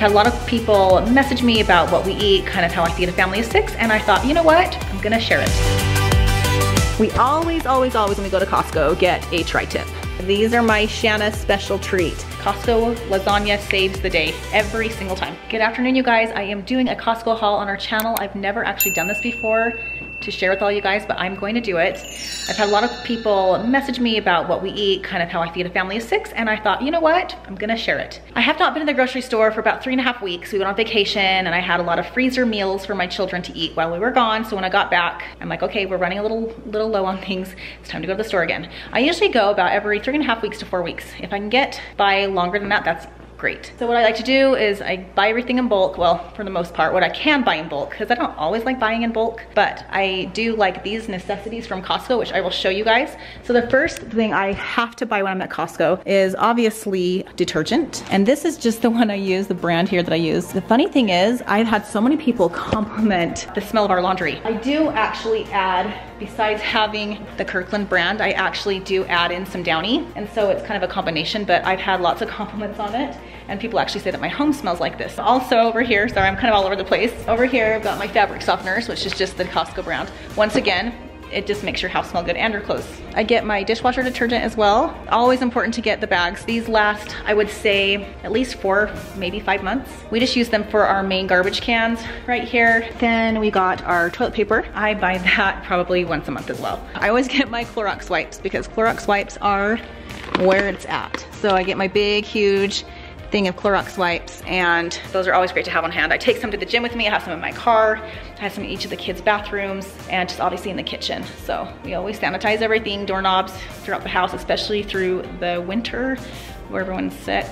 had a lot of people message me about what we eat, kind of how I feed a family of 6, and I thought, you know what, I'm gonna share it. We always when we go to Costco get a tri-tip. These are my Shanna special treat. Costco Lasagna saves the day every single time. Good afternoon, you guys. I am doing a Costco haul on our channel. I've never actually done this before to share with all you guys, but I'm going to do it. I've had a lot of people message me about what we eat, kind of how I feed a family of 6, and I thought, you know what, I'm gonna share it. I have not been in the grocery store for about 3.5 weeks. We went on vacation and I had a lot of freezer meals for my children to eat while we were gone. So when I got back, I'm like, okay, we're running a little low on things. It's time to go to the store again. I usually go about every 3.5 weeks to 4 weeks. If I can get by longer than that, that's great. So what I like to do is I buy everything in bulk. Well, for the most part, what I can buy in bulk, because I don't always like buying in bulk, but I do like these necessities from Costco, which I will show you guys. So the first thing I have to buy when I'm at Costco is obviously detergent. And this is just the one I use, the brand here that I use. The funny thing is, I've had so many people compliment the smell of our laundry. I do actually add, besides having the Kirkland brand, I actually do add in some Downy. And so it's kind of a combination, but I've had lots of compliments on it. And people actually say that my home smells like this. Also over here, sorry, I'm kind of all over the place. Over here, I've got my fabric softeners, which is just the Costco brand. Once again, it just makes your house smell good and your clothes. I get my dishwasher detergent as well. Always important to get the bags. These last, I would say, at least 4, maybe 5 months. We just use them for our main garbage cans right here. Then we got our toilet paper. I buy that probably once a month as well. I always get my Clorox wipes because Clorox wipes are where it's at. So I get my big, huge thing of Clorox wipes, and those are always great to have on hand. I take some to the gym with me. I have some in my car. I have some in each of the kids' bathrooms, and just obviously in the kitchen. So we always sanitize everything, doorknobs throughout the house, especially through the winter where everyone's sick.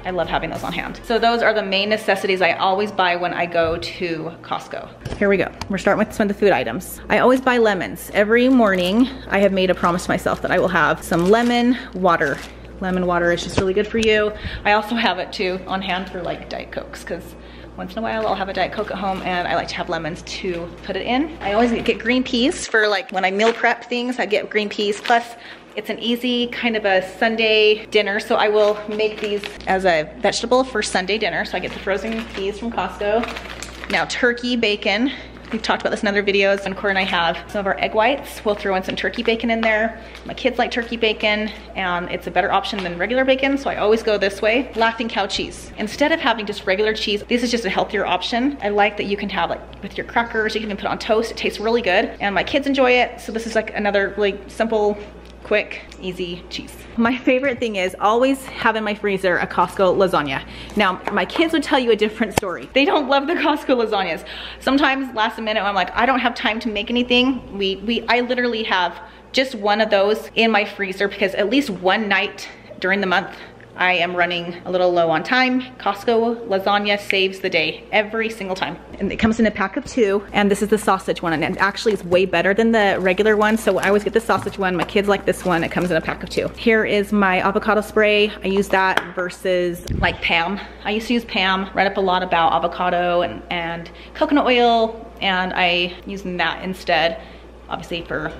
I love having those on hand. So those are the main necessities I always buy when I go to Costco. Here we go. We're starting with some of the food items. I always buy lemons. Every morning, I have made a promise to myself that I will have some lemon water. Lemon water is just really good for you. I also have it too on hand for like Diet Cokes, because once in a while I'll have a Diet Coke at home and I like to have lemons to put it in. I always get green peas for like when I meal prep things, I get green peas. Plus it's an easy kind of a Sunday dinner. So I will make these as a vegetable for Sunday dinner. So I get the frozen peas from Costco. Now turkey bacon. We've talked about this in other videos. And Corey and I have some of our egg whites. We'll throw in some turkey bacon in there. My kids like turkey bacon and it's a better option than regular bacon, so I always go this way. Laughing cow cheese. Instead of having just regular cheese, this is just a healthier option. I like that you can have like with your crackers, you can even put it on toast. It tastes really good and my kids enjoy it. So this is like another really simple, quick, easy cheese. My favorite thing is always have in my freezer a Costco lasagna. Now, my kids would tell you a different story. They don't love the Costco lasagnas. Sometimes last minute I'm like, I don't have time to make anything. I literally have just one of those in my freezer because at least one night during the month, I am running a little low on time. Costco lasagna saves the day every single time. And it comes in a pack of 2, and this is the sausage one, and it actually is way better than the regular one, so I always get the sausage one. My kids like this one. It comes in a pack of 2. Here is my avocado spray. I use that versus like Pam. I used to use Pam, read up a lot about avocado and coconut oil, and I use that instead, obviously for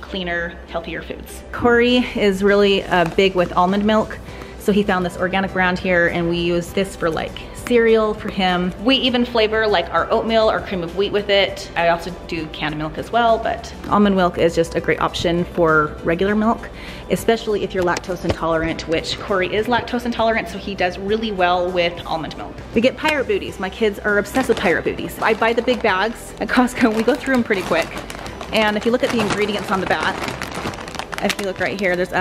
cleaner, healthier foods. Corey is really big with almond milk. So he found this organic brand here and we use this for like cereal for him. We even flavor like our oatmeal or cream of wheat with it. I also do canned milk as well, but almond milk is just a great option for regular milk, especially if you're lactose intolerant, which Corey is lactose intolerant, so he does really well with almond milk. We get pirate booties. My kids are obsessed with pirate booties. I buy the big bags at Costco. We go through them pretty quick. And if you look at the ingredients on the back, if you look right here, there's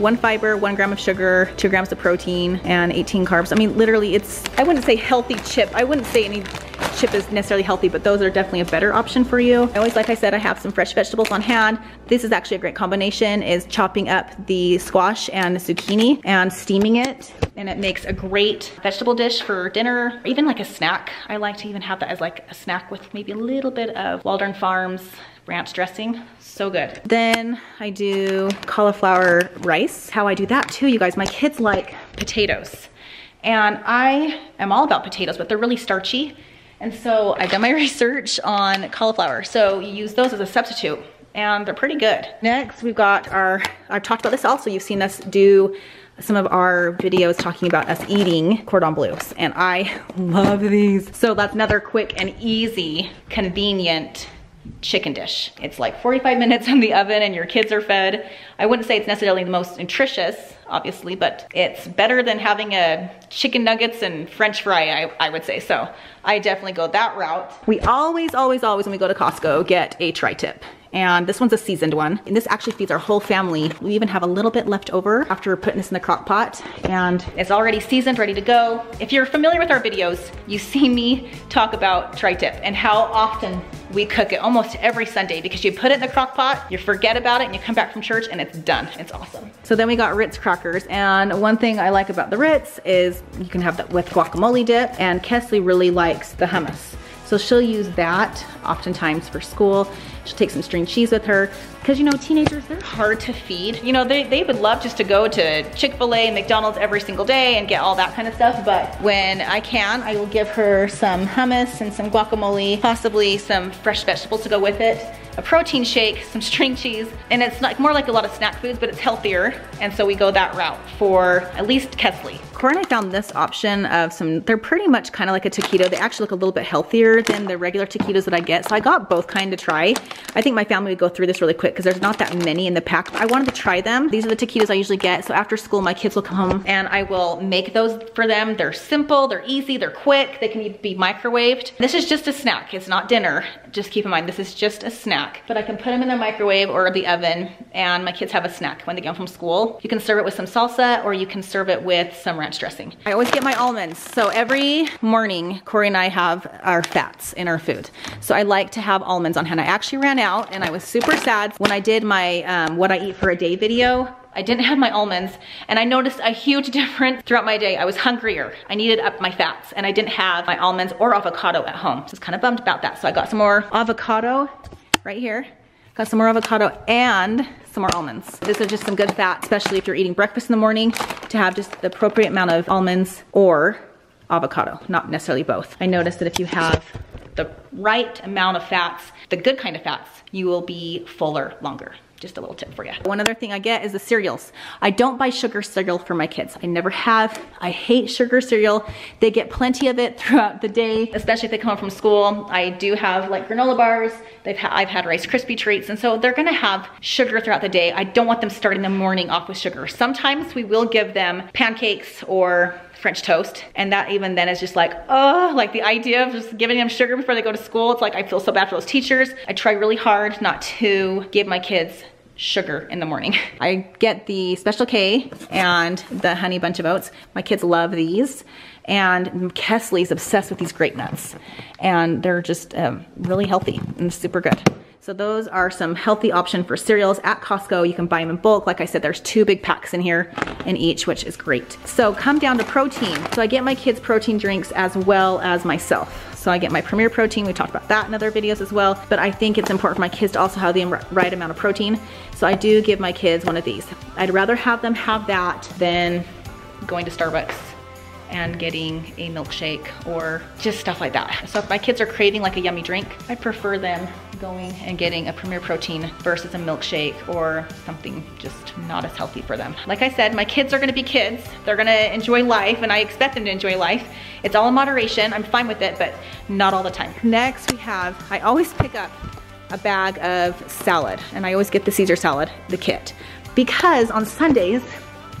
1 fiber, 1 gram of sugar, 2 grams of protein, and 18 carbs. I mean, literally it's, I wouldn't say healthy chip. I wouldn't say any chip is necessarily healthy, but those are definitely a better option for you. I always, like I said, I have some fresh vegetables on hand. This is actually a great combination, is chopping up the squash and the zucchini and steaming it. And it makes a great vegetable dish for dinner, or even like a snack. I like to even have that as like a snack with maybe a little bit of Waldorf Farms ranch dressing. So good. Then I do cauliflower rice. How I do that too, you guys, my kids like potatoes. And I am all about potatoes, but they're really starchy. And so I've done my research on cauliflower. So you use those as a substitute and they're pretty good. Next, we've got our, I've talked about this also, you've seen us do some of our videos talking about us eating cordon bleus, and I love these. So that's another quick and easy, convenient chicken dish. It's like 45 minutes in the oven and your kids are fed. I wouldn't say it's necessarily the most nutritious, obviously, but it's better than having a chicken nuggets and French fry, I would say. So I definitely go that route. We always, when we go to Costco, get a tri-tip. And this one's a seasoned one. And this actually feeds our whole family. We even have a little bit left over after putting this in the crock pot. And it's already seasoned, ready to go. If you're familiar with our videos, you see me talk about tri-tip and how often we cook it almost every Sunday, because you put it in the crock pot, you forget about it, and you come back from church and it's done. It's awesome. So then we got Ritz crackers. And one thing I like about the Ritz is you can have that with guacamole dip, and Kesley really likes the hummus. So she'll use that oftentimes for school. She'll take some string cheese with her, because you know, teenagers, they're hard to feed. You know, they would love just to go to Chick-fil-A and McDonald's every single day and get all that kind of stuff, but when I can, I will give her some hummus and some guacamole, possibly some fresh vegetables to go with it, a protein shake, some string cheese, and it's not more like a lot of snack foods, but it's healthier, and so we go that route for at least Kesley. Cora and I found this option of some, they're pretty much kind of like a taquito. They actually look a little bit healthier than the regular taquitos that I get, so I got both kind to try. I think my family would go through this really quick because there's not that many in the pack, but I wanted to try them. These are the taquitos I usually get, so after school my kids will come home and I will make those for them. They're simple, they're easy, they're quick, they can be microwaved. This is just a snack, it's not dinner. Just keep in mind, this is just a snack, but I can put them in the microwave or the oven, and my kids have a snack when they get home from school. You can serve it with some salsa, or you can serve it with some ranch dressing. I always get my almonds. So every morning, Corey and I have our fats in our food. So I like to have almonds on hand. I actually ran out, and I was super sad when I did my what I eat for a day video. I didn't have my almonds, and I noticed a huge difference throughout my day. I was hungrier. I needed up my fats, and I didn't have my almonds or avocado at home. So I was kind of bummed about that. So I got some more avocado right here. Got some more avocado and some more almonds. This is just some good fat, especially if you're eating breakfast in the morning, to have just the appropriate amount of almonds or avocado, not necessarily both. I noticed that if you have the right amount of fats, the good kind of fats, you will be fuller longer. Just a little tip for you. One other thing I get is the cereals. I don't buy sugar cereal for my kids. I never have. I hate sugar cereal. They get plenty of it throughout the day, especially if they come home from school. I do have like granola bars. I've had Rice Krispie treats, and so they're gonna have sugar throughout the day. I don't want them starting the morning off with sugar. Sometimes we will give them pancakes or French toast, and that even then is just like, oh, like the idea of just giving them sugar before they go to school. It's like I feel so bad for those teachers. I try really hard not to give my kids sugar in the morning. I get the Special K and the Honey Bunch of Oats. My kids love these, and Kesley's obsessed with these grape nuts, and they're just really healthy and super good. So those are some healthy options for cereals at Costco. You can buy them in bulk. Like I said, there's 2 big packs in here in each, which is great. So come down to protein. So I get my kids protein drinks as well as myself. So I get my Premier Protein. We talked about that in other videos as well, but I think it's important for my kids to also have the right amount of protein. So I do give my kids one of these. I'd rather have them have that than going to Starbucks and getting a milkshake or just stuff like that. So if my kids are craving like a yummy drink, I prefer them going and getting a Premier Protein versus a milkshake or something just not as healthy for them. Like I said, my kids are gonna be kids. They're gonna enjoy life, and I expect them to enjoy life. It's all in moderation. I'm fine with it, but not all the time. Next we have, I always pick up a bag of salad, and I always get the Caesar salad, the kit, because on Sundays,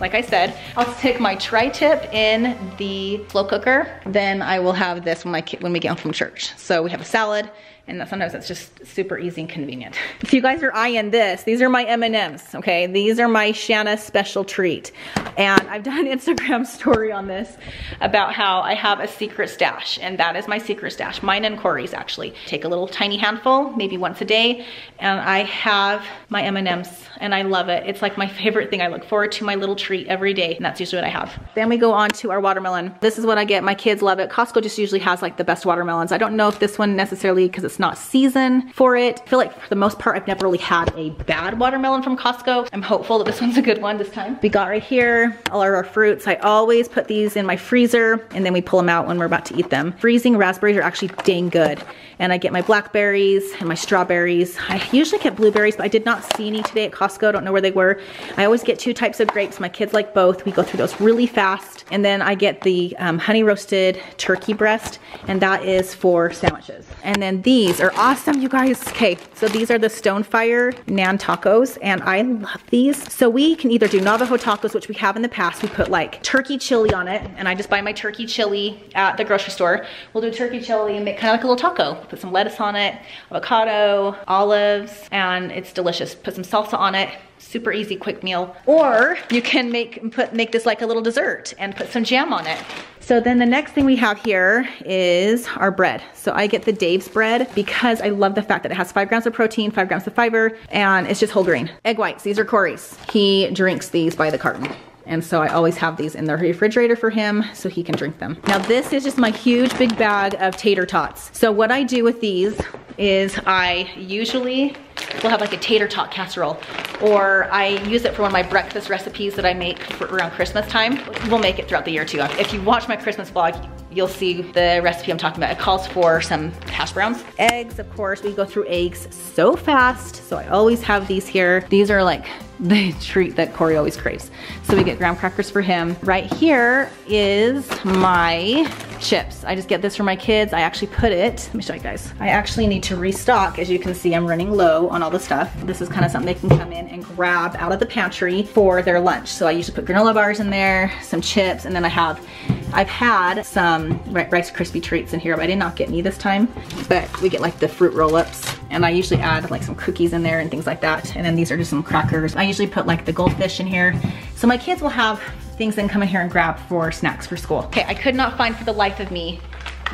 like I said, I'll stick my tri-tip in the slow cooker. Then I will have this when we get home from church. So we have a salad, and sometimes that's just super easy and convenient. If you guys are eyeing this, these are my M&Ms, okay? These are my Shanna special treat. And I've done an Instagram story on this about how I have a secret stash, and that is my secret stash. Mine and Corey's actually. Take a little tiny handful, maybe once a day, and I have my M&Ms, and I love it. It's like my favorite thing. I look forward to my little treat every day, and that's usually what I have. Then we go on to our watermelon. This is what I get. My kids love it. Costco just usually has like the best watermelons. I don't know if this one necessarily, because it's it's not season for it. I feel like for the most part, I've never really had a bad watermelon from Costco. I'm hopeful that this one's a good one this time. We got right here all of our fruits. I always put these in my freezer and then we pull them out when we're about to eat them. Freezing raspberries are actually dang good. And I get my blackberries and my strawberries. I usually get blueberries, but I did not see any today at Costco. Don't know where they were. I always get 2 types of grapes. My kids like both. We go through those really fast. And then I get the honey roasted turkey breast, and that is for sandwiches. And then these are awesome, you guys. Okay, so these are the Stonefire Nan tacos, and I love these. So we can either do Navajo tacos, which we have in the past. We put like turkey chili on it, and I just buy my turkey chili at the grocery store. We'll do turkey chili and make kind of like a little taco. Put some lettuce on it, avocado, olives, and it's delicious. Put some salsa on it. Super easy, quick meal. Or you can make this like a little dessert and put some jam on it. So then the next thing we have here is our bread. So I get the Dave's bread because I love the fact that it has 5 grams of protein, 5 grams of fiber, and it's just whole grain. Egg whites, these are Corey's. He drinks these by the carton. And so I always have these in the refrigerator for him so he can drink them. Now this is just my huge big bag of tater tots. So what I do with these is I usually will have like a tater tot casserole, or I use it for one of my breakfast recipes that I make for around Christmas time. We'll make it throughout the year too. If you watch my Christmas vlog, you'll see the recipe I'm talking about. It calls for some hash browns. Eggs, of course, we go through eggs so fast. So I always have these here. These are like the treat that Corey always craves. So we get graham crackers for him. Right here is my chips. I just get this for my kids. I actually put it, let me show you guys. I actually need to restock. As you can see, I'm running low on all the stuff. This is kind of something they can come in and grab out of the pantry for their lunch. So I usually put granola bars in there, some chips, and then I've had some Rice Krispie treats in here, but I did not get any this time. But we get like the fruit roll-ups, and I usually add like some cookies in there and things like that. And then these are just some crackers. I usually put like the goldfish in here. So my kids will have things then come in here and grab for snacks for school. Okay, I could not find for the life of me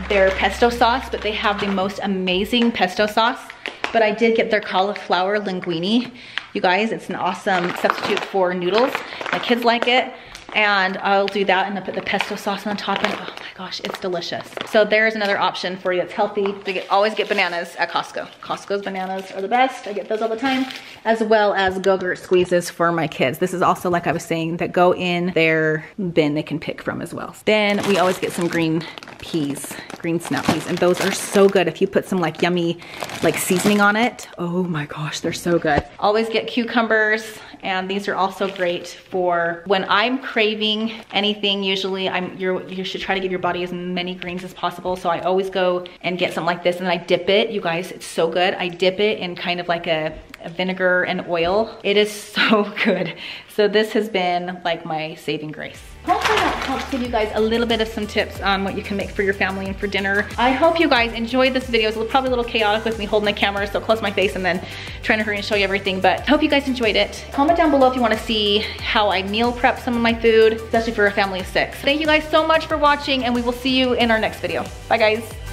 their pesto sauce, but they have the most amazing pesto sauce. But I did get their cauliflower linguine. You guys, it's an awesome substitute for noodles. My kids like it. And I'll do that and I'll put the pesto sauce on the top, and oh my gosh, it's delicious. So there's another option for you that's healthy. Always get bananas at Costco. Costco's bananas are the best. I get those all the time, as well as Go-Gurt squeezes for my kids. This is also, like I was saying, that go in their bin they can pick from as well. Then we always get some green peas, green snap peas, and those are so good. If you put some like yummy like seasoning on it, oh my gosh, they're so good. Always get cucumbers, and these are also great for when I'm craving anything. Usually you should try to give your body as many greens as possible. So I always go and get something like this, and I dip it. You guys, it's so good. I dip it in kind of like a vinegar and oil. It is so good. So this has been like my saving grace. Hopefully that helps give you guys a little bit of some tips on what you can make for your family and for dinner. I hope you guys enjoyed this video. It's probably a little chaotic with me holding the camera so close to my face and then trying to hurry and show you everything, but I hope you guys enjoyed it. Comment down below if you want to see how I meal prep some of my food, especially for a family of 6. Thank you guys so much for watching, and we will see you in our next video. Bye guys.